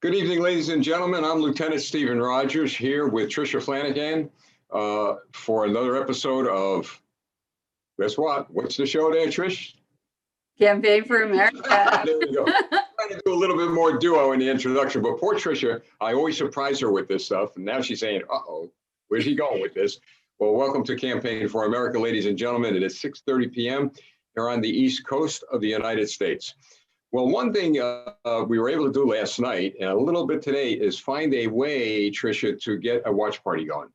Good evening, ladies and gentlemen. I'm Lieutenant Stephen Rogers here with Tricia Flanagan for another episode of, guess what? What's the show there, Trish? Campaign for America. There we go. Trying to do a little bit more duo in the introduction, but poor Tricia, I always surprise her with this stuff. And now she's saying, uh-oh, where's he going with this? Well, welcome to Campaign for America, ladies and gentlemen. It is 6:30 p.m. here on the East Coast of the United States. Well, one thing we were able to do last night and a little bit today is find a way, Tricia, to get a watch party going.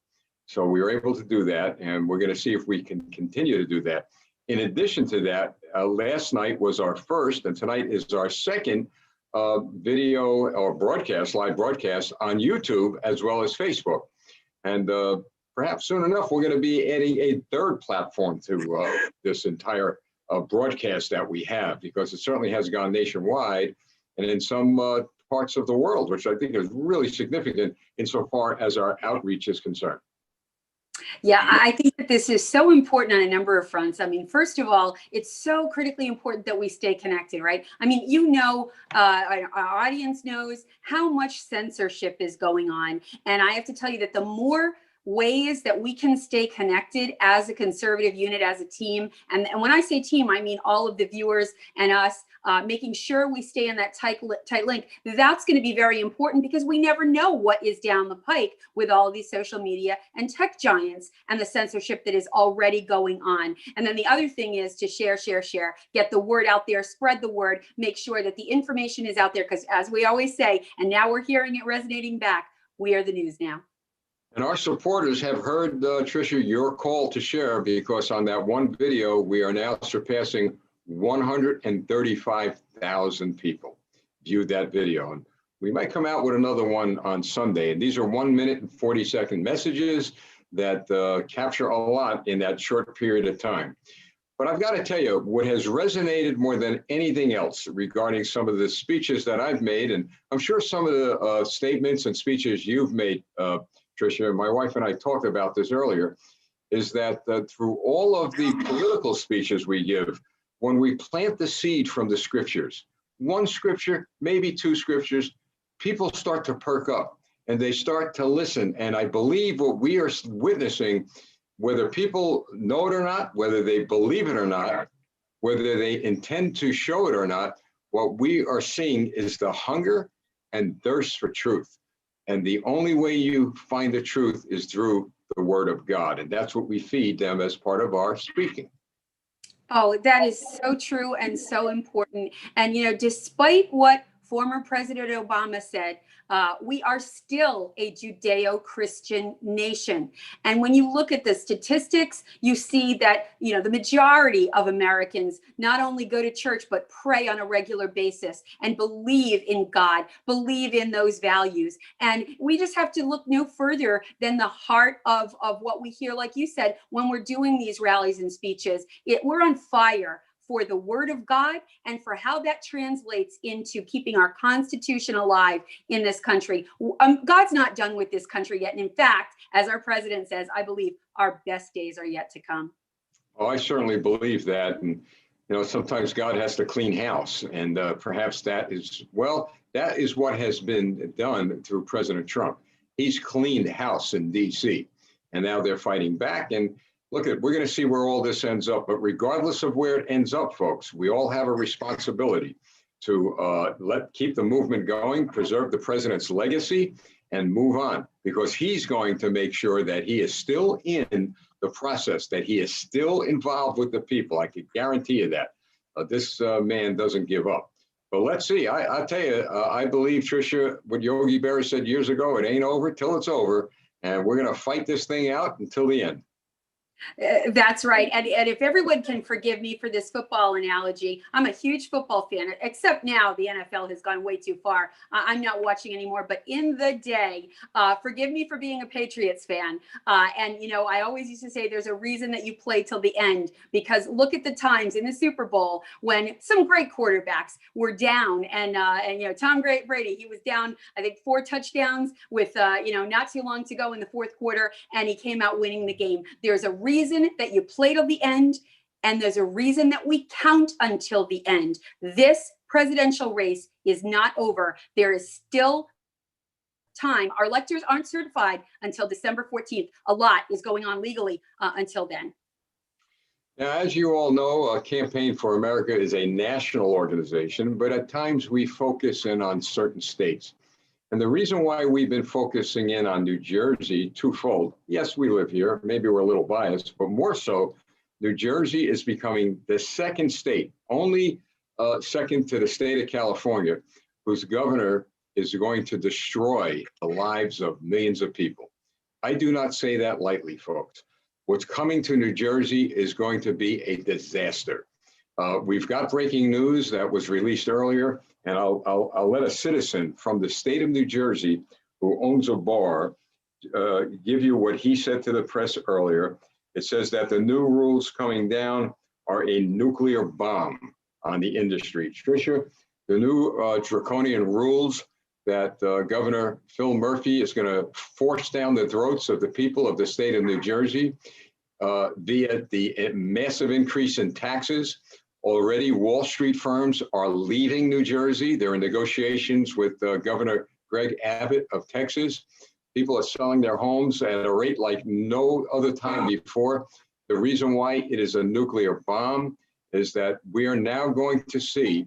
So we were able to do that, and we're going to see if we can continue to do that. In addition to that, last night was our first, and tonight is our second video or broadcast, live broadcast on YouTube as well as Facebook. And perhaps soon enough, we're going to be adding a third platform to this entire broadcast that we have, because it certainly has gone nationwide and in some parts of the world, which I think is really significant insofar as our outreach is concerned. Yeah, I think that this is so important on a number of fronts. I mean, first of all, it's so critically important that we stay connected, right? I mean, you know, our audience knows how much censorship is going on. And I have to tell you that the more ways that we can stay connected as a conservative unit, as a team. And when I say team, I mean all of the viewers and us, making sure we stay in that tight link. That's going to be very important, because we never know what is down the pike with all of these social media and tech giants and the censorship that is already going on. And then the other thing is to share, get the word out there, spread the word, make sure that the information is out there. Because as we always say, and now we're hearing it resonating back, we are the news now. And our supporters have heard, Tricia, your call to share, because on that one video, we are now surpassing 135,000 people viewed that video. And we might come out with another one on Sunday. And these are 1 minute and 40-second messages that capture a lot in that short period of time. But I've got to tell you, what has resonated more than anything else regarding some of the speeches that I've made, and I'm sure some of the statements and speeches you've made, Tricia, my wife and I talked about this earlier, is that through all of the political speeches we give, when we plant the seed from the scriptures, one scripture, maybe two scriptures, people start to perk up and they start to listen. And I believe what we are witnessing, whether people know it or not, whether they believe it or not, whether they intend to show it or not, what we are seeing is the hunger and thirst for truth. And the only way you find the truth is through the word of God. And that's what we feed them as part of our speaking. Oh, that is so true and so important. And, you know, despite what former President Obama said, we are still a Judeo-Christian nation. And when you look at the statistics, you see that, you know, the majority of Americans not only go to church, but pray on a regular basis and believe in God, believe in those values. And we just have to look no further than the heart of what we hear, like you said, when we're doing these rallies and speeches. We're on fire for the word of God and for how that translates into keeping our Constitution alive in this country. God's not done with this country yet. And in fact, as our president says, I believe our best days are yet to come. Oh, I certainly believe that. And, you know, sometimes God has to clean house. And perhaps that is, well, that is what has been done through President Trump. He's cleaned house in D.C. and now they're fighting back. And look, we're going to see where all this ends up. But regardless of where it ends up, folks, we all have a responsibility to keep the movement going, preserve the president's legacy, and move on, because he's going to make sure that he is still in the process, that he is still involved with the people. I can guarantee you that. This man doesn't give up. But let's see. I'll tell you, I believe, Tricia, what Yogi Berra said years ago, it ain't over till it's over. And we're going to fight this thing out until the end. That's right. And if everyone can forgive me for this football analogy, I'm a huge football fan, except now the NFL has gone way too far. I'm not watching anymore. But in the day, forgive me for being a Patriots fan. And, you know, I always used to say there's a reason that you play till the end, because look at the times in the Super Bowl when some great quarterbacks were down. And you know, Tom Brady, he was down, I think, 4 touchdowns with, you know, not too long to go in the fourth quarter. And he came out winning the game. There's a reason that you play till the end, and there's a reason that we count until the end. This presidential race is not over. There is still time. Our electors aren't certified until December 14th. A lot is going on legally until then. Now, as you all know, Campaign for America is a national organization, but at times we focus in on certain states. And the reason why we've been focusing in on New Jersey twofold. Yes, we live here. Maybe we're a little biased, but more so, New Jersey is becoming the second state, only second to the state of California, whose governor is going to destroy the lives of millions of people. I do not say that lightly, folks. What's coming to New Jersey is going to be a disaster. We've got breaking news that was released earlier, and I'll let a citizen from the state of New Jersey who owns a bar give you what he said to the press earlier. It says that the new rules coming down are a nuclear bomb on the industry. Tricia, the new draconian rules that Governor Phil Murphy is going to force down the throats of the people of the state of New Jersey via the massive increase in taxes. Already, Wall Street firms are leaving New Jersey. They're in negotiations with Governor Greg Abbott of Texas. People are selling their homes at a rate like no other time before. The reason why it is a nuclear bomb is that we are now going to see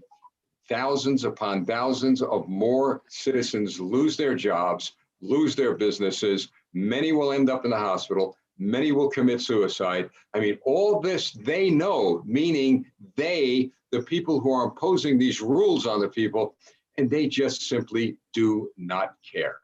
thousands upon thousands of more citizens lose their jobs, lose their businesses. Many will end up in the hospital. Many will commit suicide. I mean, all this they know, meaning they, the people who are imposing these rules on the people, and they just simply do not care.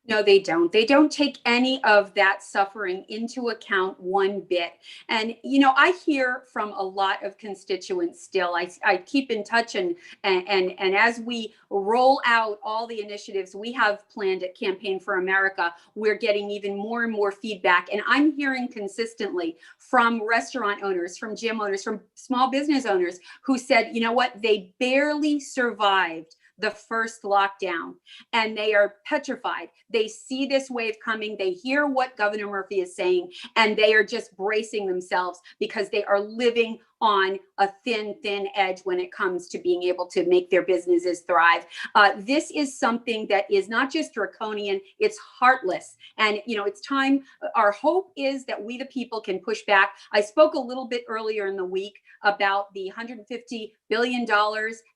No, they don't. They don't take any of that suffering into account one bit. And, you know, I hear from a lot of constituents still. I keep in touch and as we roll out all the initiatives we have planned at Campaign for America, we're getting even more and more feedback. And I'm hearing consistently from restaurant owners, from gym owners, from small business owners who said, you know what, they barely survived the first lockdown and they are petrified. They see this wave coming. They hear what Governor Murphy is saying, and they are just bracing themselves because they are living on a thin edge when it comes to being able to make their businesses thrive. This is something that is not just draconian, it's heartless. And, you know, it's time. Our hope is that we, the people, can push back. I spoke a little bit earlier in the week about the $150 billion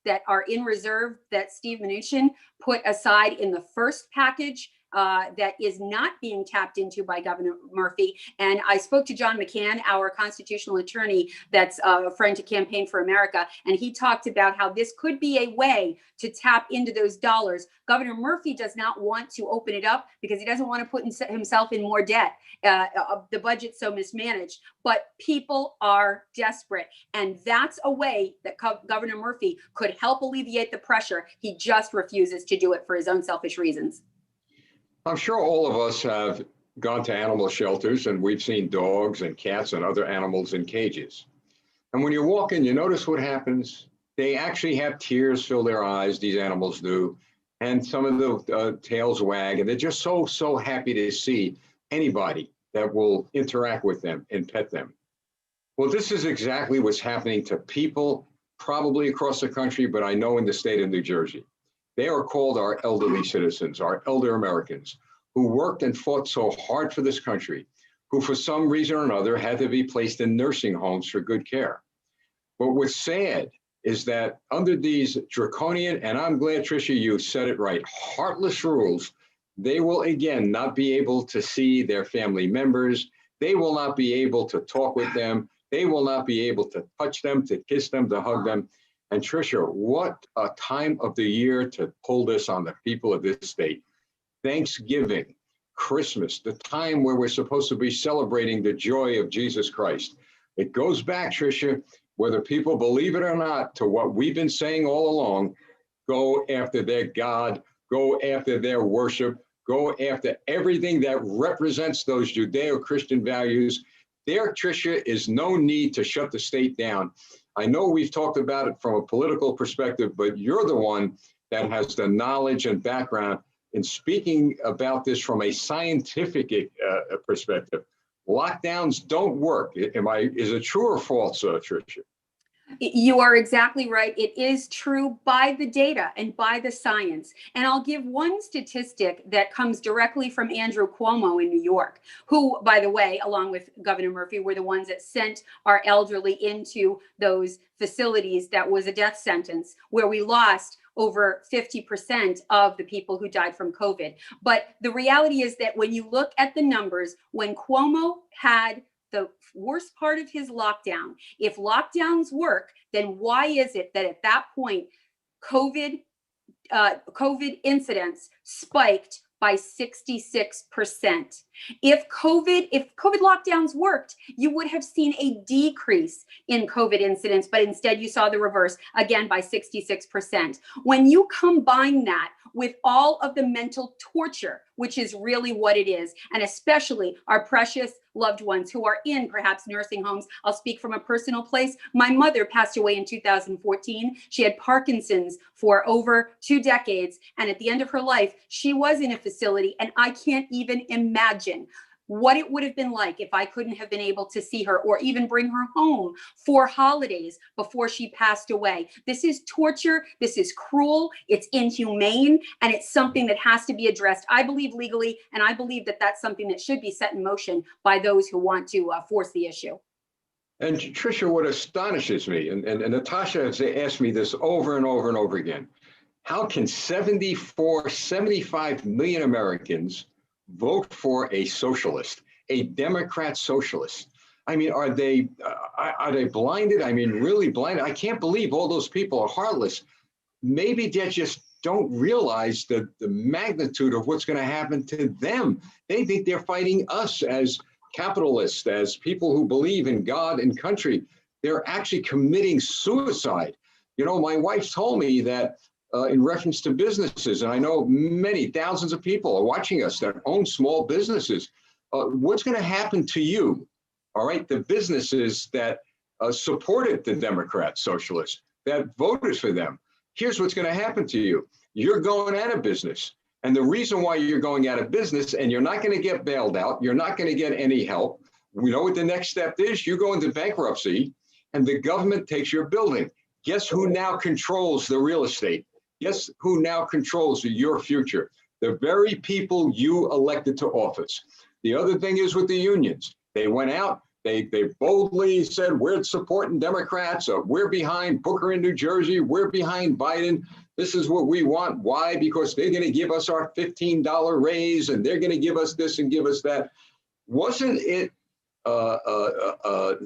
that are in reserve that Steve Mnuchin put aside in the first package that is not being tapped into by Governor Murphy. And I spoke to John McCann, our constitutional attorney that's a friend to Campaign for America, and he talked about how this could be a way to tap into those dollars. Governor Murphy does not want to open it up because he doesn't want to put himself in more debt. The budget's so mismanaged, but people are desperate. And that's a way that Governor Murphy could help alleviate the pressure. He just refuses to do it for his own selfish reasons. I'm sure all of us have gone to animal shelters and we've seen dogs and cats and other animals in cages. And when you walk in, you notice what happens. They actually have tears fill their eyes, these animals do, and some of the tails wag, and they're just so happy to see anybody that will interact with them and pet them. Well, this is exactly what's happening to people probably across the country, but I know in the state of New Jersey. They are called our elderly citizens, our elder Americans, who worked and fought so hard for this country, who for some reason or another had to be placed in nursing homes for good care. But what's sad is that under these draconian, and I'm glad, Tricia, you said it right, heartless rules, they will again not be able to see their family members. They will not be able to talk with them. They will not be able to touch them, to kiss them, to hug them. And Tricia, what a time of the year to pull this on the people of this state. Thanksgiving, Christmas, the time where we're supposed to be celebrating the joy of Jesus Christ. It goes back, Tricia, whether people believe it or not, to what we've been saying all along. Go after their God, go after their worship, go after everything that represents those Judeo-Christian values. There, Tricia, is no need to shut the state down. I know we've talked about it from a political perspective, but you're the one that has the knowledge and background in speaking about this from a scientific perspective. Lockdowns don't work. Is it true or false, Tricia? You are exactly right. It is true by the data and by the science. And I'll give one statistic that comes directly from Andrew Cuomo in New York, who, by the way, along with Governor Murphy, were the ones that sent our elderly into those facilities that was a death sentence, where we lost over 50% of the people who died from COVID. But the reality is that when you look at the numbers, when Cuomo had the worst part of his lockdown, if lockdowns work, then why is it that at that point COVID incidents spiked by 66%? If COVID lockdowns worked, you would have seen a decrease in COVID incidents, but instead you saw the reverse, again by 66%. When you combine that with all of the mental torture, which is really what it is, and especially our precious loved ones who are in perhaps nursing homes. I'll speak from a personal place. My mother passed away in 2014. She had Parkinson's for over 2 decades. And at the end of her life, she was in a facility. And I can't even imagine what it would have been like if I couldn't have been able to see her or even bring her home for holidays before she passed away. This is torture. This is cruel. It's inhumane. And it's something that has to be addressed, I believe, legally. And I believe that that's something that should be set in motion by those who want to force the issue. And Tricia, what astonishes me, and Natasha has asked me this over and over and over again, how can 75 million Americans vote for a socialist, a Democrat socialist? I mean, are they blinded? I mean, really blinded? I can't believe all those people are heartless. Maybe they just don't realize the magnitude of what's going to happen to them. They think they're fighting us as capitalists, as people who believe in God and country. They're actually committing suicide. You know, my wife told me that in reference to businesses, and I know many thousands of people are watching us that own small businesses. What's going to happen to you? All right, the businesses that supported the Democrat socialists, that voted for them. Here's what's going to happen to you. You're going out of business. And the reason why you're going out of business, and you're not going to get bailed out, you're not going to get any help. We know what the next step is. You go into bankruptcy and the government takes your building. Guess who now controls the real estate? Guess who now controls your future? The very people you elected to office. The other thing is with the unions. They went out, they boldly said, we're supporting Democrats, we're behind Booker in New Jersey, we're behind Biden. This is what we want. Why? Because they're going to give us our $15 raise and they're going to give us this and give us that. Wasn't it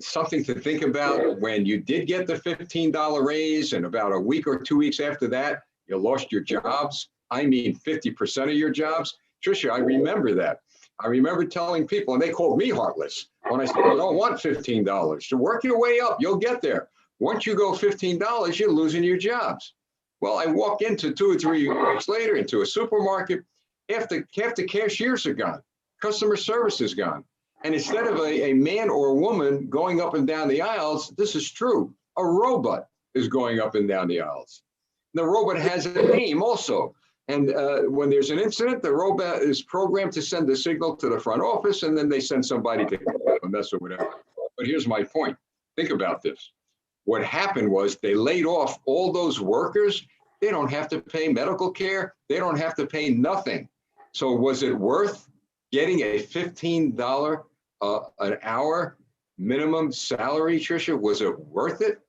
something to think about when you did get the $15 raise and about a week or 2 weeks after that, you lost your jobs? I mean, 50% of your jobs. Tricia, I remember that. I remember telling people, and they called me heartless when I said, you don't want $15. So work your way up, you'll get there. Once you go $15, you're losing your jobs. Well, I walk into 2 or 3 weeks later into a supermarket, half the cashiers are gone, customer service is gone. And instead of a man or a woman going up and down the aisles, this is true, a robot is going up and down the aisles. The robot has a name also. And when there's an incident, the robot is programmed to send a signal to the front office, and then they send somebody to a mess or whatever. But here's my point. Think about this. What happened was they laid off all those workers. They don't have to pay medical care. They don't have to pay nothing. So was it worth getting a $15 an hour minimum salary, Tricia? Was it worth it?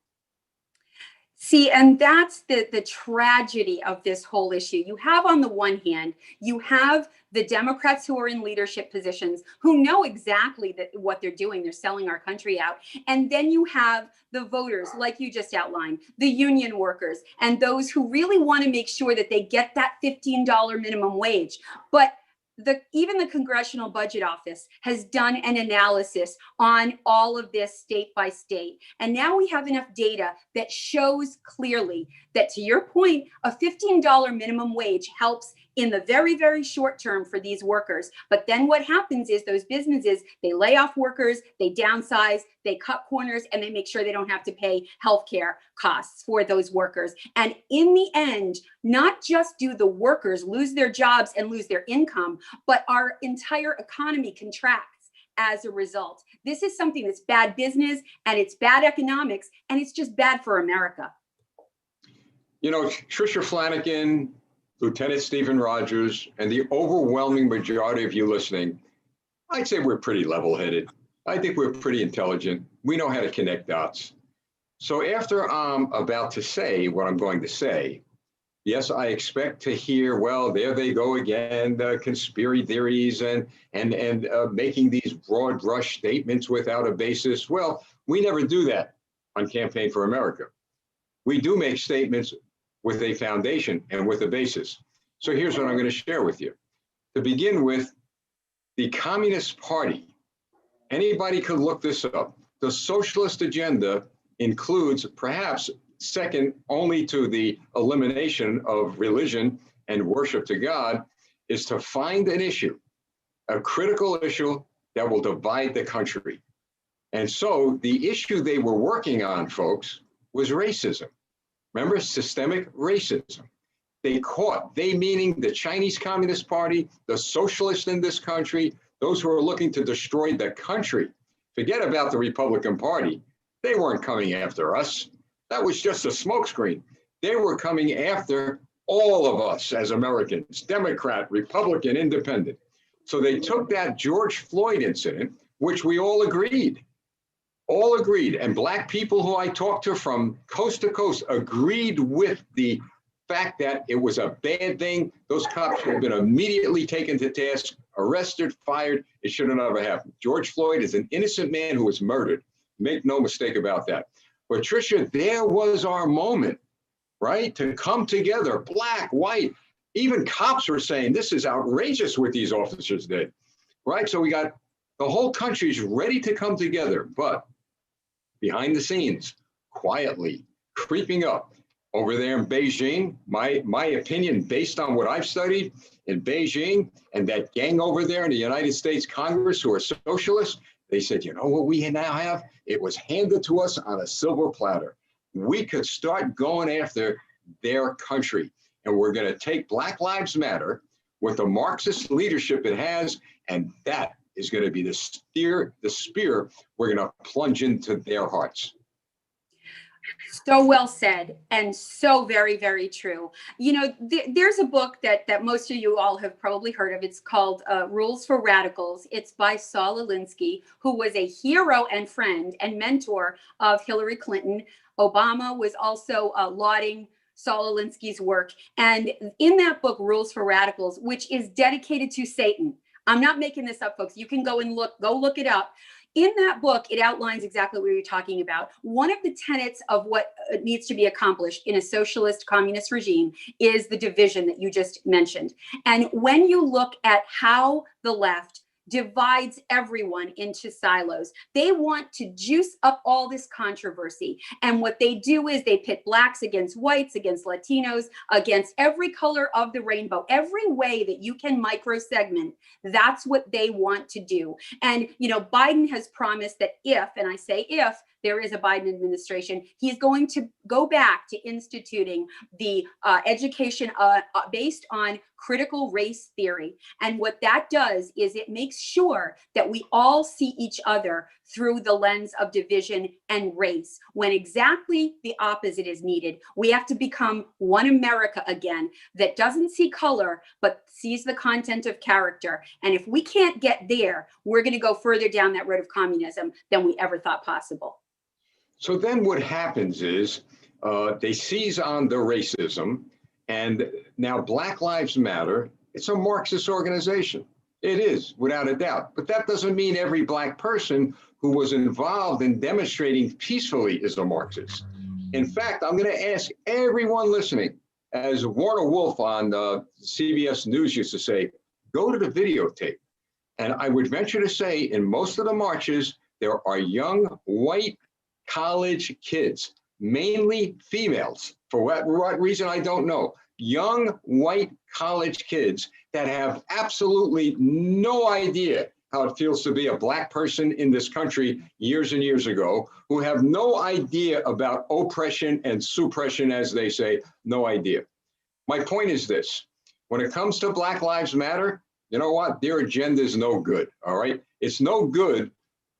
See, and that's the tragedy of this whole issue. You have, on the one hand, you have the Democrats who are in leadership positions who know exactly what they're doing. They're selling our country out. And then you have the voters, like you just outlined, the union workers, and those who really want to make sure that they get that $15 minimum wage. But even the Congressional Budget Office has done an analysis on all of this state by state. And now we have enough data that shows clearly that, to your point, a $15 minimum wage helps in the very, very short term for these workers. But then what happens is those businesses, they lay off workers, they downsize, they cut corners, and they make sure they don't have to pay healthcare costs for those workers. And in the end, not just do the workers lose their jobs and lose their income, but our entire economy contracts. as a result. This is something that's bad business and it's bad economics and it's just bad for America. You know, Tricia Flanagan, Lieutenant Stephen Rogers, and the overwhelming majority of you listening, I'd say we're pretty level-headed. I think we're pretty intelligent. We know how to connect dots. So after I'm about to say what I'm going to say, yes, I expect to hear, well, there they go again, conspiracy theories and making these broad brush statements without a basis. Well, we never do that on Campaign for America. We do make statements with a foundation and with a basis. So here's what I'm going to share with you. To begin with, the Communist Party, anybody could look this up. The socialist agenda includes, perhaps second only to the elimination of religion and worship to God, is to find an issue, a critical issue that will divide the country. And so the issue they were working on, folks, was racism. Remember, systemic racism. They meaning the Chinese Communist Party, the socialists in this country, those who are looking to destroy the country. Forget about the Republican Party. They weren't coming after us. That was just a smokescreen. They were coming after all of us as Americans, Democrat, Republican, Independent. So they took that George Floyd incident, which we all agreed, and Black people who I talked to from coast to coast agreed with the fact that it was a bad thing. Those cops should have been immediately taken to task, arrested, fired. It should have never happened. George Floyd is an innocent man who was murdered. Make no mistake about that. But Tricia, there was our moment, right? To come together, Black, white, even cops were saying, this is outrageous what these officers did, right? So we got the whole country's ready to come together, but behind the scenes, quietly creeping up over there in Beijing, my opinion, based on what I've studied in Beijing and that gang over there in the United States Congress who are socialists, they said, you know what we now have? It was handed to us on a silver platter. We could start going after their country. And we're going to take Black Lives Matter with the Marxist leadership it has, and that is going to be the spear we're going to plunge into their hearts. So well said, and so very, very true. You know, there's a book that most of you all have probably heard of. It's called Rules for Radicals. It's by Saul Alinsky, who was a hero and friend and mentor of Hillary Clinton. Obama was also lauding Saul Alinsky's work. And in that book, Rules for Radicals, which is dedicated to Satan, I'm not making this up, folks. You can go look it up. In that book, it outlines exactly what you're talking about. One of the tenets of what needs to be accomplished in a socialist communist regime is the division that you just mentioned. And when you look at how the left divides everyone into silos, they want to juice up all this controversy. And what they do is they pit Blacks against whites, against Latinos, against every color of the rainbow, every way that you can micro-segment. That's what they want to do. And, you know, Biden has promised that if, and I say if, there is a Biden administration, he's going to go back to instituting the education based on critical race theory. And what that does is it makes sure that we all see each other through the lens of division and race, when exactly the opposite is needed. We have to become one America again that doesn't see color, but sees the content of character. And if we can't get there, we're going to go further down that road of communism than we ever thought possible. So then what happens is they seize on the racism, and now Black Lives Matter, it's a Marxist organization. It is, without a doubt. But that doesn't mean every Black person who was involved in demonstrating peacefully is a Marxist. In fact, I'm going to ask everyone listening, as Warner Wolf on CBS News used to say, go to the videotape. And I would venture to say in most of the marches, there are young white college kids, mainly females, for what reason I don't know, young white college kids that have absolutely no idea how it feels to be a Black person in this country years and years ago, who have no idea about oppression and suppression, as they say, no idea. My point is this: when it comes to Black Lives Matter, you know what? Their agenda is no good, all right? It's no good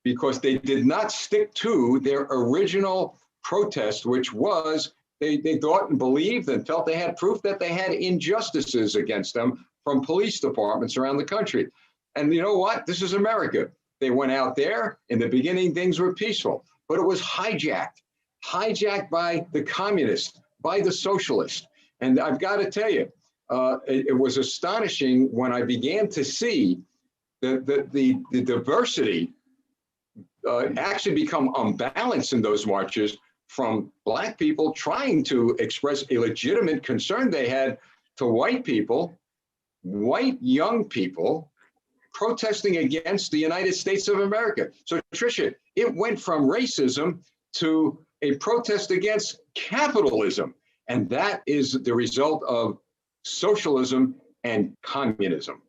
because they did not stick to their original protest, which was they thought and believed and felt they had proof that they had injustices against them from police departments around the country. And you know what? This is America. They went out there. In the beginning, things were peaceful, but it was hijacked by the communists, by the socialists. And I've got to tell you, it was astonishing when I began to see the diversity actually become unbalanced in those marches, from Black people trying to express a legitimate concern they had to white people, white young people protesting against the United States of America. So Tricia, it went from racism to a protest against capitalism. And that is the result of socialism and communism.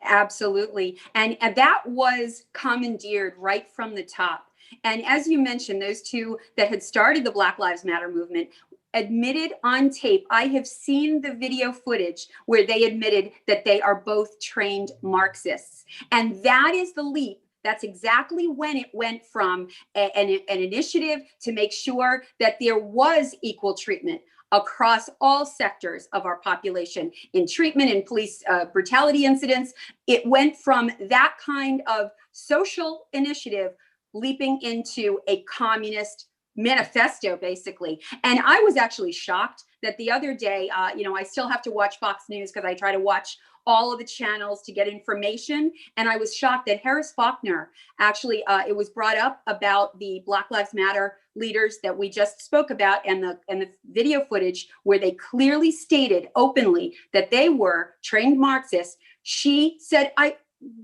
Absolutely. And that was commandeered right from the top. And as you mentioned, those two that had started the Black Lives Matter movement admitted on tape. I have seen the video footage where they admitted that they are both trained Marxists. And that is the leap. That's exactly when it went from an initiative to make sure that there was equal treatment across all sectors of our population in treatment and police brutality incidents. It went from that kind of social initiative leaping into a communist manifesto, basically. And I was actually shocked that the other day, I still have to watch Fox News because I try to watch all of the channels to get information. And I was shocked that Harris Faulkner, actually, it was brought up about the Black Lives Matter leaders that we just spoke about, and the video footage where they clearly stated openly that they were trained Marxists. She said,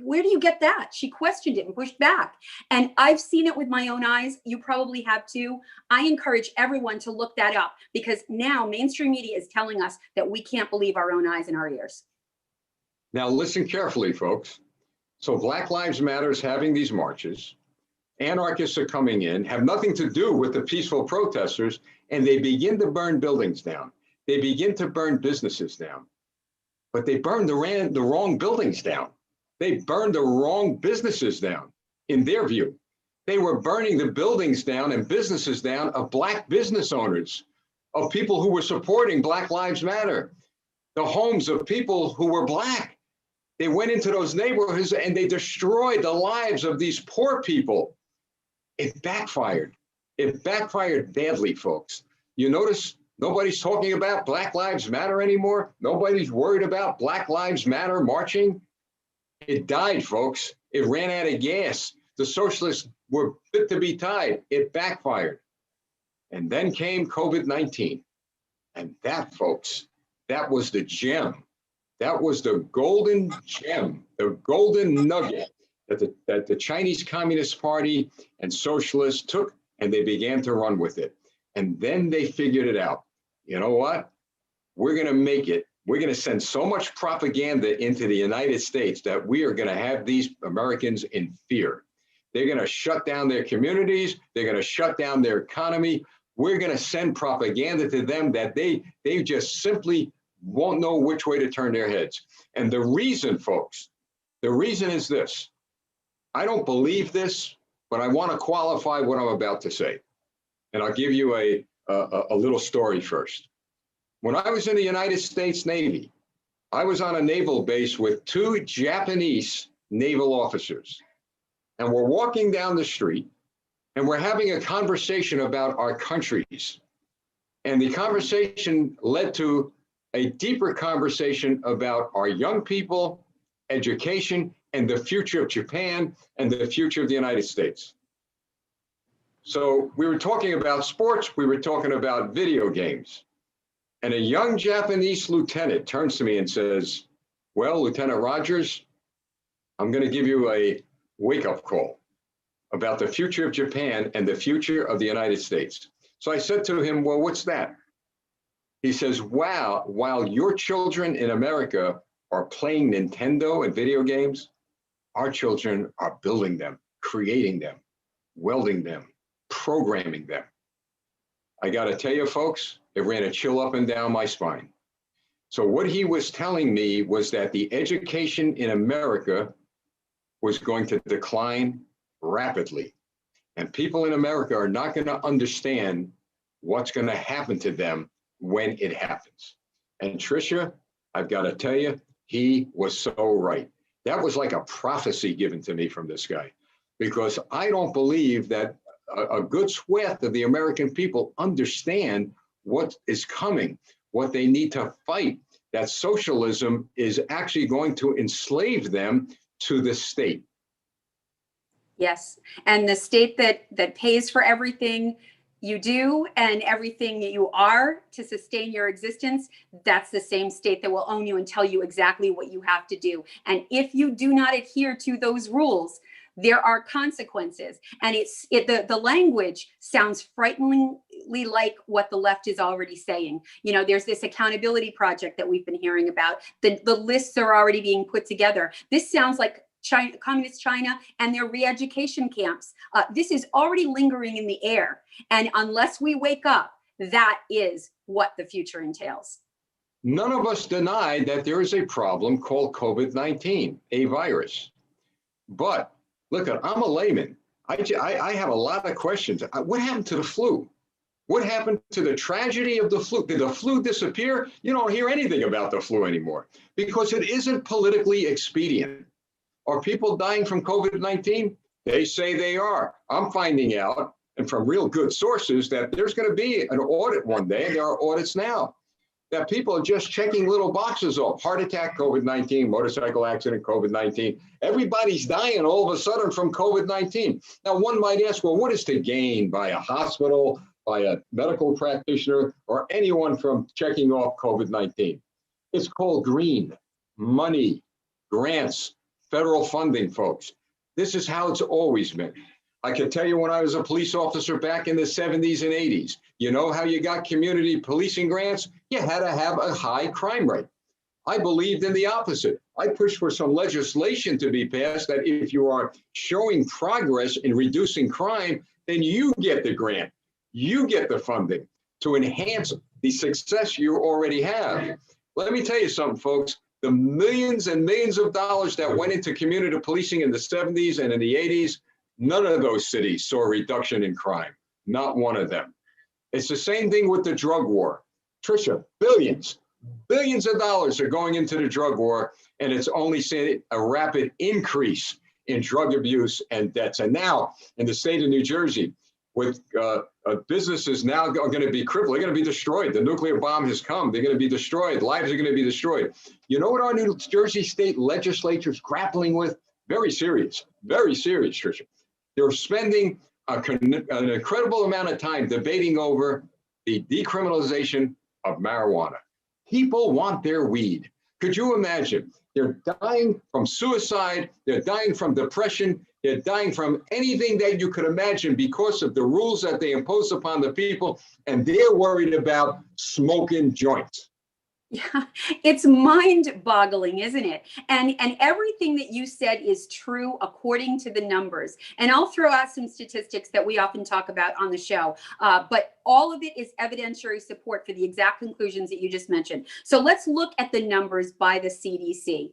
where do you get that? She questioned it and pushed back. And I've seen it with my own eyes. You probably have too. I encourage everyone to look that up, because now mainstream media is telling us that we can't believe our own eyes and our ears. Now listen carefully, folks. So Black Lives Matter is having these marches. Anarchists are coming in, have nothing to do with the peaceful protesters, and they begin to burn buildings down. They begin to burn businesses down. But they burned the wrong buildings down. They burned the wrong businesses down, in their view. They were burning the buildings down and businesses down of Black business owners, of people who were supporting Black Lives Matter, the homes of people who were Black. They went into those neighborhoods and they destroyed the lives of these poor people. It backfired. It backfired badly, folks. You notice nobody's talking about Black Lives Matter anymore. Nobody's worried about Black Lives Matter marching. It died, folks. It ran out of gas. The socialists were fit to be tied. It backfired. And then came COVID-19. And that, folks, that was the gem. That was the golden gem, the golden nugget that the Chinese Communist Party and socialists took, and they began to run with it. And then they figured it out. You know what? We're going to make it. We're going to send so much propaganda into the United States that we are going to have these Americans in fear. They're going to shut down their communities. They're going to shut down their economy. We're going to send propaganda to them that they just simply won't know which way to turn their heads. And the reason, folks, the reason is this. I don't believe this, but I want to qualify what I'm about to say. And I'll give you a little story first. When I was in the United States Navy, I was on a naval base with 2 Japanese naval officers. And we're walking down the street and we're having a conversation about our countries. And the conversation led to a deeper conversation about our young people, education, and the future of Japan and the future of the United States. So we were talking about sports, we were talking about video games. And a young Japanese lieutenant turns to me and says, well, Lieutenant Rogers, I'm going to give you a wake-up call about the future of Japan and the future of the United States. So I said to him, well, what's that? He says, wow, while your children in America are playing Nintendo and video games, our children are building them, creating them, welding them, programming them. I got to tell you, folks, it ran a chill up and down my spine. So what he was telling me was that the education in America was going to decline rapidly. And people in America are not going to understand what's going to happen to them when it happens. And Tricia, I've got to tell you, he was so right. That was like a prophecy given to me from this guy, because I don't believe that a good swath of the American people understand what is coming, what they need to fight, that socialism is actually going to enslave them to the state. Yes, and the state that pays for everything you do and everything that you are to sustain your existence, that's the same state that will own you and tell you exactly what you have to do. And if you do not adhere to those rules, there are consequences. And the language sounds frighteningly like what the left is already saying. You know, there's this accountability project that we've been hearing about. The lists are already being put together. This sounds like China, communist China, and their re-education camps. This is already lingering in the air. And unless we wake up, that is what the future entails. None of us deny that there is a problem called COVID-19, a virus. But look, I'm a layman. I have a lot of questions. What happened to the flu? What happened to the tragedy of the flu? Did the flu disappear? You don't hear anything about the flu anymore because it isn't politically expedient. Are people dying from COVID-19? They say they are. I'm finding out, and from real good sources, that there's going to be an audit one day, and there are audits now, that people are just checking little boxes off. Heart attack, COVID-19, motorcycle accident, COVID-19. Everybody's dying all of a sudden from COVID-19. Now, one might ask, well, what is to gain by a hospital, by a medical practitioner, or anyone from checking off COVID-19? It's called green, money, grants, federal funding, folks. This is how it's always been. I can tell you when I was a police officer back in the 70s and 80s, you know how you got community policing grants? You had to have a high crime rate. I believed in the opposite. I pushed for some legislation to be passed that if you are showing progress in reducing crime, then you get the grant. You get the funding to enhance the success you already have. Let me tell you something, folks. The millions and millions of dollars that went into community policing in the 70s and in the 80s, none of those cities saw a reduction in crime, not one of them. It's the same thing with the drug war. Tricia, billions of dollars are going into the drug war, and it's only seen a rapid increase in drug abuse and deaths. And now in the state of New Jersey, with businesses now are going to be crippled, they're going to be destroyed. The nuclear bomb has come. They're going to be destroyed. Lives are going to be destroyed. You know what our New Jersey state legislature is grappling with? Very serious, Tricia. They're spending an incredible amount of time debating over the decriminalization of marijuana. People want their weed. Could you imagine? They're dying from suicide. They're dying from depression. They're dying from anything that you could imagine because of the rules that they impose upon the people. And they're worried about smoking joints. Yeah, it's mind-boggling, isn't it? And everything that you said is true according to the numbers. And I'll throw out some statistics that we often talk about on the show. But all of it is evidentiary support for the exact conclusions that you just mentioned. So let's look at the numbers by the CDC.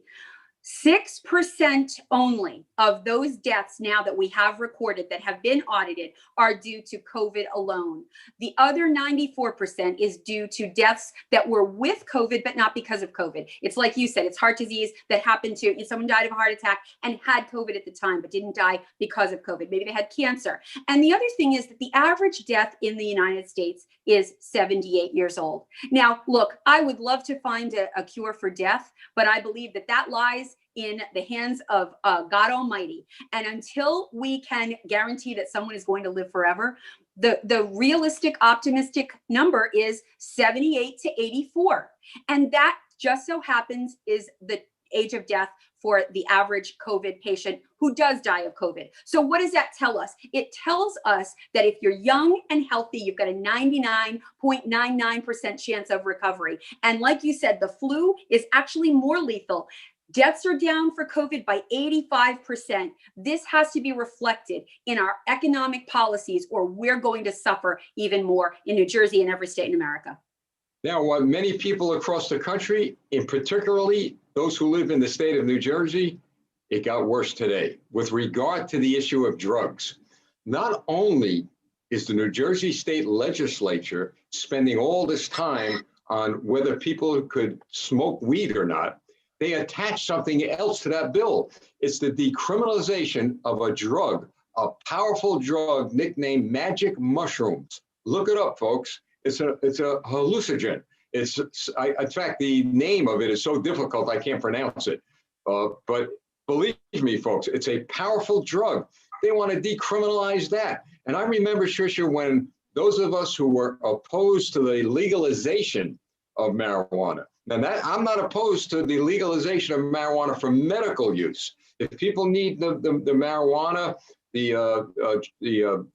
6% only of those deaths now that we have recorded that have been audited are due to COVID alone. The other 94% is due to deaths that were with COVID, but not because of COVID. It's like you said, it's heart disease that happened to, someone died of a heart attack and had COVID at the time, but didn't die because of COVID. Maybe they had cancer. And the other thing is that the average death in the United States is 78 years old. Now, look, I would love to find a cure for death, but I believe that lies in the hands of God Almighty. And until we can guarantee that someone is going to live forever, the realistic, optimistic number is 78 to 84. And that just so happens is the age of death for the average COVID patient who does die of COVID. So what does that tell us? It tells us that if you're young and healthy, you've got a 99.99% chance of recovery. And like you said, the flu is actually more lethal. Deaths are down for COVID by 85%. This has to be reflected in our economic policies, or we're going to suffer even more in New Jersey and every state in America. Now, what many people across the country, and particularly those who live in the state of New Jersey, it got worse today with regard to the issue of drugs. Not only is the New Jersey State Legislature spending all this time on whether people could smoke weed or not, they attach something else to that bill. It's the decriminalization of a drug, a powerful drug nicknamed magic mushrooms. Look it up, folks. It's a hallucinogen. In fact, the name of it is so difficult I can't pronounce it. But believe me, folks, it's a powerful drug. They want to decriminalize that. And I remember, Tricia, when those of us who were opposed to the legalization of marijuana, and that I'm not opposed to the legalization of marijuana for medical use. If people need the marijuana, the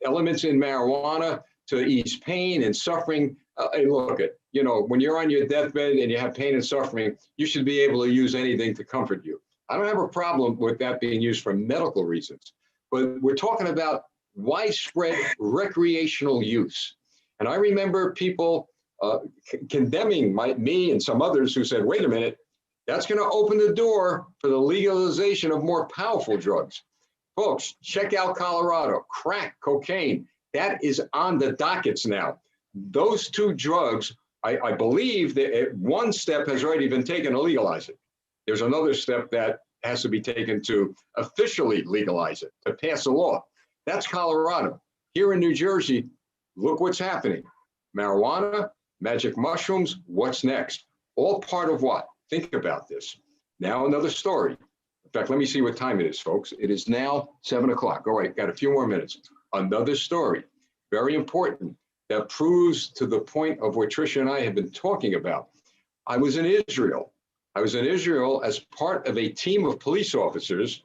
elements in marijuana to ease pain and suffering, hey, look it, when you're on your deathbed and you have pain and suffering, you should be able to use anything to comfort you. I don't have a problem with that being used for medical reasons, but we're talking about widespread recreational use. And I remember people condemning me and some others who said, wait a minute, that's going to open the door for the legalization of more powerful drugs. Folks, check out Colorado, crack, cocaine, that is on the dockets now. Those two drugs, I believe that one step has already been taken to legalize it. There's another step that has to be taken to officially legalize it, to pass a law. That's Colorado. Here in New Jersey, look what's happening. Marijuana, magic mushrooms, what's next? All part of what? Think about this. Now another story. In fact, let me see what time it is, folks. It is now 7 o'clock. All right, got a few more minutes. Another story, very important, that proves to the point of what Tricia and I have been talking about. I was in Israel. I was in Israel as part of a team of police officers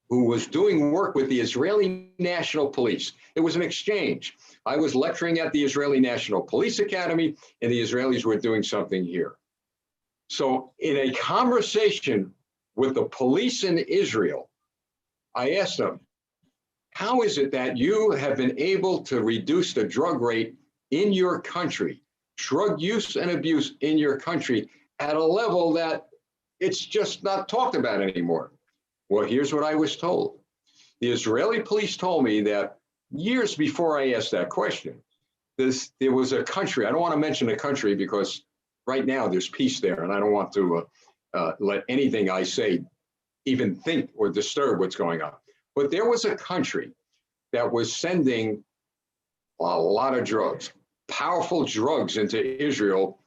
who was doing work with the Israeli National Police. It was an exchange. I was lecturing at the Israeli National Police Academy, and the Israelis were doing something here. So in a conversation with the police in Israel, I asked them, how is it that you have been able to reduce the drug rate in your country, drug use and abuse in your country, at a level that it's just not talked about anymore? Well, here's what I was told. The Israeli police told me that years before I asked that question, there was a country, I don't want to mention a country because right now there's peace there, and I don't want to let anything I say even think or disturb what's going on. But there was a country that was sending a lot of drugs, powerful drugs into Israel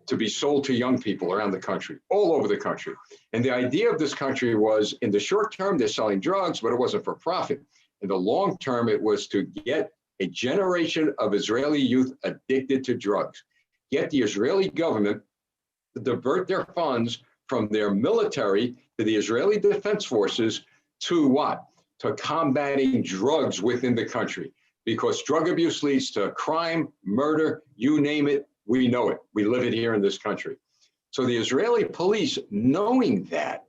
to be sold to young people around the country, all over the country. And the idea of this country was, in the short term, they're selling drugs, but it wasn't for profit. In the long term, it was to get a generation of Israeli youth addicted to drugs, get the Israeli government to divert their funds from their military to the Israeli Defense Forces to what? To combating drugs within the country. Because drug abuse leads to crime, murder, you name it, we know it. We live it here in this country. So the Israeli police, knowing that,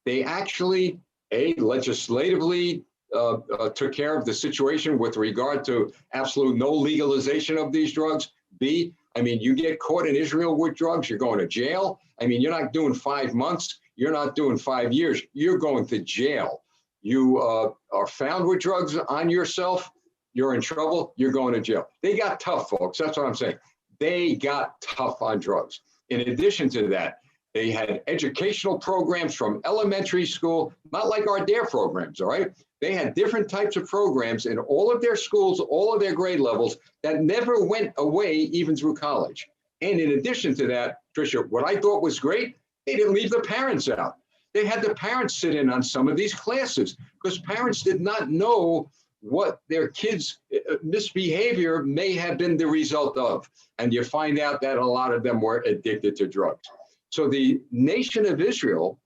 they actually, A, legislatively took care of the situation with regard to absolute no legalization of these drugs. B, I mean, you get caught in Israel with drugs, you're going to jail. I mean, you're not doing 5 months, you're not doing 5 years, you're going to jail. You are found with drugs on yourself, you're in trouble, you're going to jail. They got tough, folks. That's what I'm saying. They got tough on drugs. In addition to that, they had educational programs from elementary school, not like our DARE programs, all right? They had different types of programs in all of their schools, all of their grade levels that never went away even through college. And in addition to that, Tricia, what I thought was great, they didn't leave the parents out. They had the parents sit in on some of these classes because parents did not know what their kids' misbehavior may have been the result of. And you find out that a lot of them were addicted to drugs. So the nation of Israel,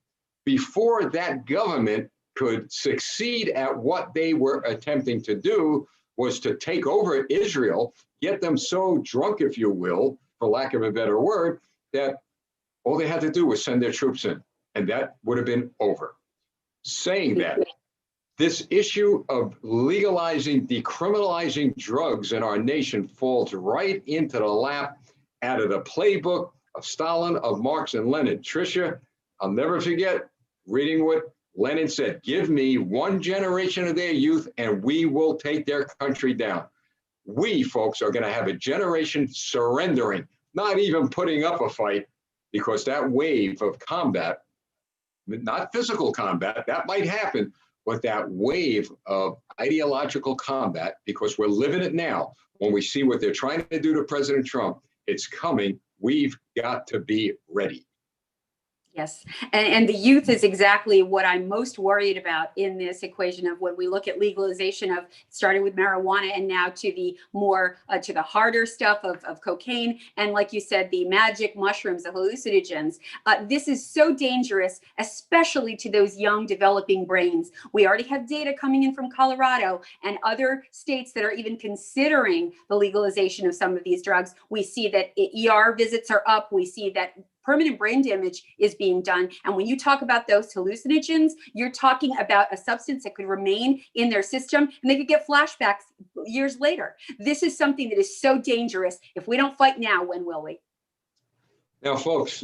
before that government could succeed at what they were attempting to do, was to take over Israel, get them so drunk, if you will, for lack of a better word, that all they had to do was send their troops in. And that would have been over. Saying that, this issue of legalizing, decriminalizing drugs in our nation falls right into the lap out of the playbook of Stalin, of Marx and Lenin. Tricia, I'll never forget reading what Lenin said, give me one generation of their youth and we will take their country down. We, folks, are going to have a generation surrendering, not even putting up a fight, because that wave of combat, not physical combat, that might happen, but that wave of ideological combat, because we're living it now, when we see what they're trying to do to President Trump, it's coming. We've got to be ready. Yes, and the youth is exactly what I'm most worried about in this equation of when we look at legalization of starting with marijuana and now to the more to the harder stuff of cocaine and, like you said, the magic mushrooms, the hallucinogens. This is so dangerous, especially to those young developing brains. We already have data coming in from Colorado and other states that are even considering the legalization of some of these drugs. We see that ER visits are up. We see that permanent brain damage is being done. And when you talk about those hallucinogens, you're talking about a substance that could remain in their system and they could get flashbacks years later. This is something that is so dangerous. If we don't fight now, when will we? Now, folks,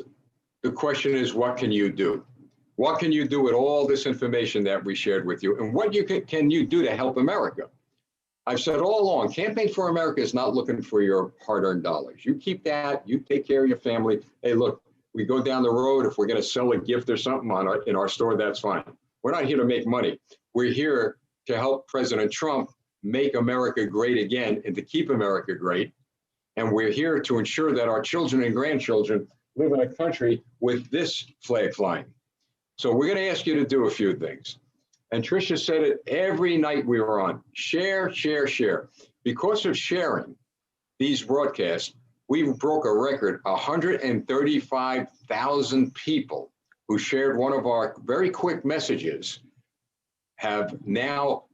the question is, what can you do? What can you do with all this information that we shared with you? And what can you do to help America? I've said all along, Campaign for America is not looking for your hard-earned dollars. You keep that, you take care of your family. Hey, look, we go down the road, if we're going to sell a gift or something in our store, that's fine. We're not here to make money. We're here to help President Trump make America great again and to keep America great. And we're here to ensure that our children and grandchildren live in a country with this flag flying. So we're going to ask you to do a few things. And Tricia said it every night we were on. Share, share, share. Because of sharing these broadcasts, we broke a record, 135,000 people who shared one of our very quick messages have now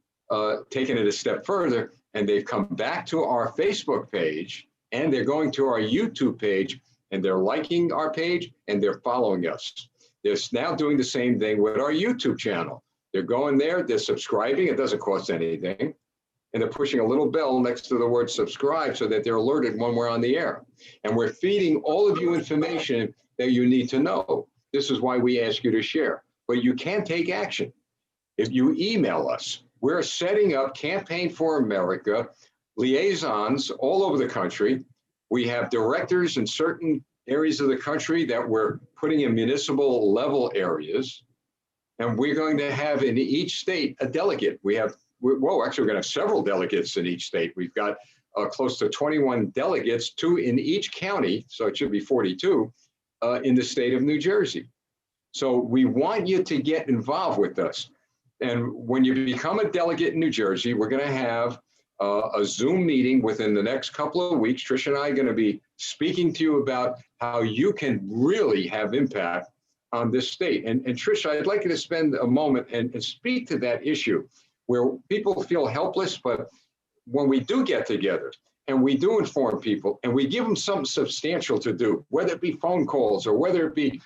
taken it a step further, and they've come back to our Facebook page, and they're going to our YouTube page, and they're liking our page, and they're following us. They're now doing the same thing with our YouTube channel. They're going there, they're subscribing, it doesn't cost anything. And they're pushing a little bell next to the word subscribe so that they're alerted when we're on the air. And we're feeding all of you information that you need to know. This is why we ask you to share. But you can take action. If you email us, we're setting up Campaign for America liaisons all over the country. We have directors in certain areas of the country that we're putting in municipal level areas. And we're going to have in each state a delegate. Actually, we're going to have several delegates in each state. We've got close to 21 delegates, 2 in each county, so it should be 42 in the state of New Jersey. So we want you to get involved with us. And when you become a delegate in New Jersey, we're going to have a Zoom meeting within the next couple of weeks. Tricia and I are going to be speaking to you about how you can really have impact on this state. And Tricia, I'd like you to spend a moment and speak to that issue where people feel helpless, but when we do get together and we do inform people and we give them something substantial to do, whether it be phone calls or whether it be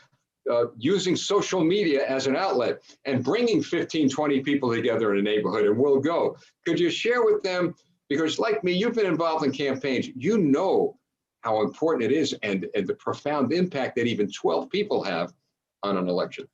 using social media as an outlet and bringing 15, 20 people together in a neighborhood, and we'll go. Could you share with them, because like me, you've been involved in campaigns, you know how important it is and the profound impact that even 12 people have on an election.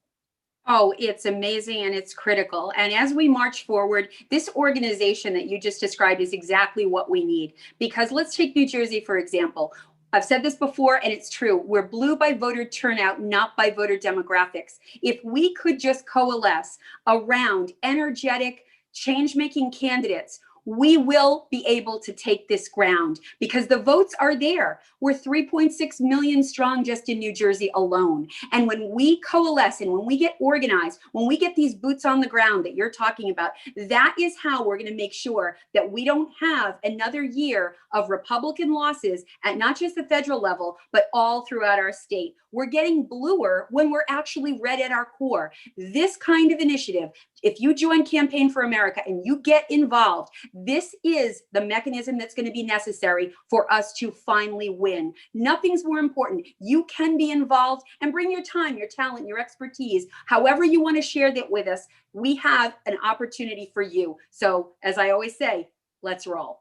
Oh, it's amazing and it's critical. And as we march forward, this organization that you just described is exactly what we need. Because let's take New Jersey, for example. I've said this before, and it's true. We're blue by voter turnout, not by voter demographics. If we could just coalesce around energetic, change-making candidates, we will be able to take this ground because the votes are there. We're 3.6 million strong just in New Jersey alone. And when we coalesce and when we get organized, when we get these boots on the ground that you're talking about, that is how we're going to make sure that we don't have another year of Republican losses at not just the federal level, but all throughout our state. We're getting bluer when we're actually red at our core. This kind of initiative, if you join Campaign for America and you get involved, this is the mechanism that's going to be necessary for us to finally win. Nothing's more important. You can be involved and bring your time, your talent, your expertise, however you want to share that with us. We have an opportunity for you. So as I always say, let's roll.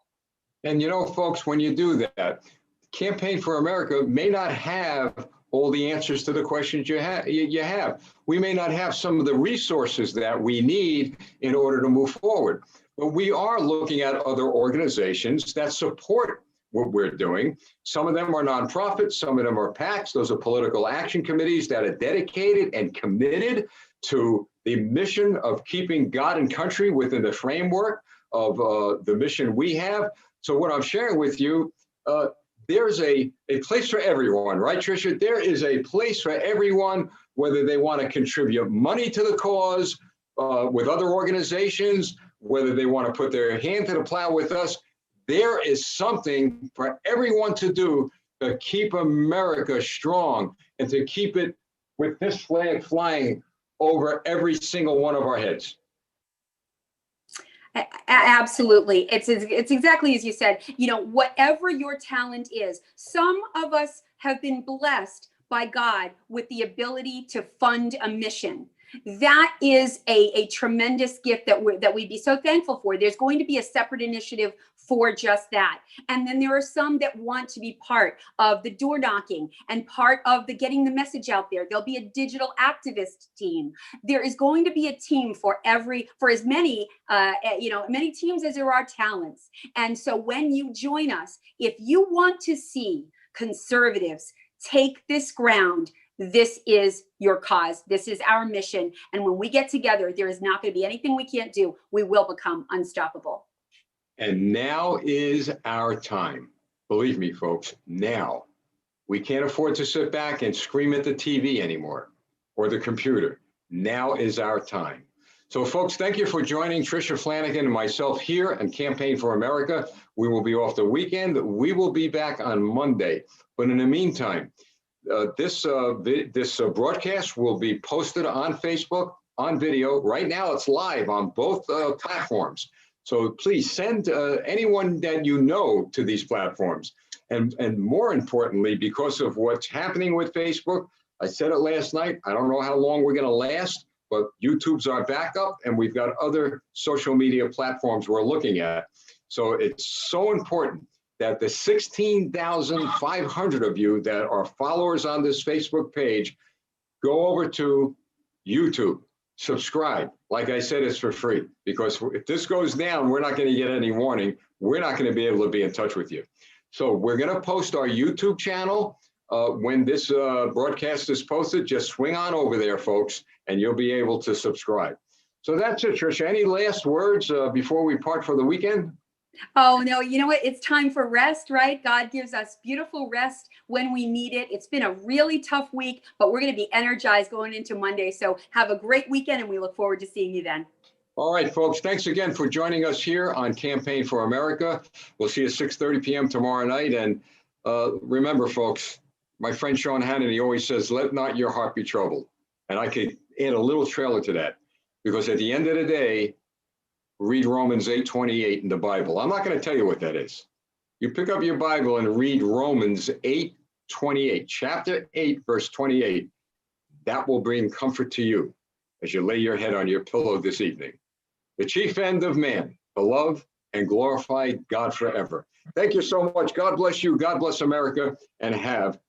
And you know, folks, when you do that, Campaign for America may not have all the answers to the questions you have. We may not have some of the resources that we need in order to move forward, but we are looking at other organizations that support what we're doing. Some of them are nonprofits, some of them are PACs. Those are political action committees that are dedicated and committed to the mission of keeping God and country within the framework of the mission we have. So what I'm sharing with you, there's a place for everyone, right, Tricia? There is a place for everyone, whether they want to contribute money to the cause with other organizations, whether they want to put their hand to the plow with us. There is something for everyone to do to keep America strong and to keep it with this flag flying over every single one of our heads. Absolutely. It's exactly as you said. You know, whatever your talent is, some of us have been blessed by God with the ability to fund a mission. That is a tremendous gift that we'd be so thankful for. There's going to be a separate initiative for just that. And then there are some that want to be part of the door knocking and part of the getting the message out there. There'll be a digital activist team. There is going to be a team for as many, many teams as there are talents. And so when you join us, if you want to see conservatives take this ground, this is your cause. This is our mission. And when we get together, there is not going to be anything we can't do. We will become unstoppable. And now is our time. Believe me, folks, now. We can't afford to sit back and scream at the TV anymore or the computer. Now is our time. So, folks, thank you for joining Tricia Flanagan and myself here on Campaign for America. We will be off the weekend. We will be back on Monday. But in the meantime, this broadcast will be posted on Facebook, on video. Right now, it's live on both platforms. So please send anyone that you know to these platforms. And more importantly, because of what's happening with Facebook, I said it last night, I don't know how long we're going to last, but YouTube's our backup, and we've got other social media platforms we're looking at. So it's so important that the 16,500 of you that are followers on this Facebook page go over to YouTube, subscribe. Like I said, it's for free, because if this goes down, we're not going to get any warning. We're not going to be able to be in touch with you. So we're going to post our YouTube channel when this broadcast is posted. Just swing on over there, folks, and you'll be able to subscribe. So that's it, Tricia. Any last words before we part for the weekend? Oh, no, you know what? It's time for rest, right? God gives us beautiful rest when we need it. It's been a really tough week, but we're going to be energized going into Monday. So have a great weekend, and we look forward to seeing you then. All right, folks, thanks again for joining us here on Campaign for America. We'll see you at 6:30 p.m. tomorrow night. And remember, folks, my friend Sean Hannity always says, let not your heart be troubled. And I could add a little trailer to that, because at the end of the day, read Romans 8:28 in the Bible. I'm not going to tell you what that is. You pick up your Bible and read Romans 8:28, chapter 8, verse 28. That will bring comfort to you as you lay your head on your pillow this evening. The chief end of man, to love and glorify God forever. Thank you so much. God bless you. God bless America, and have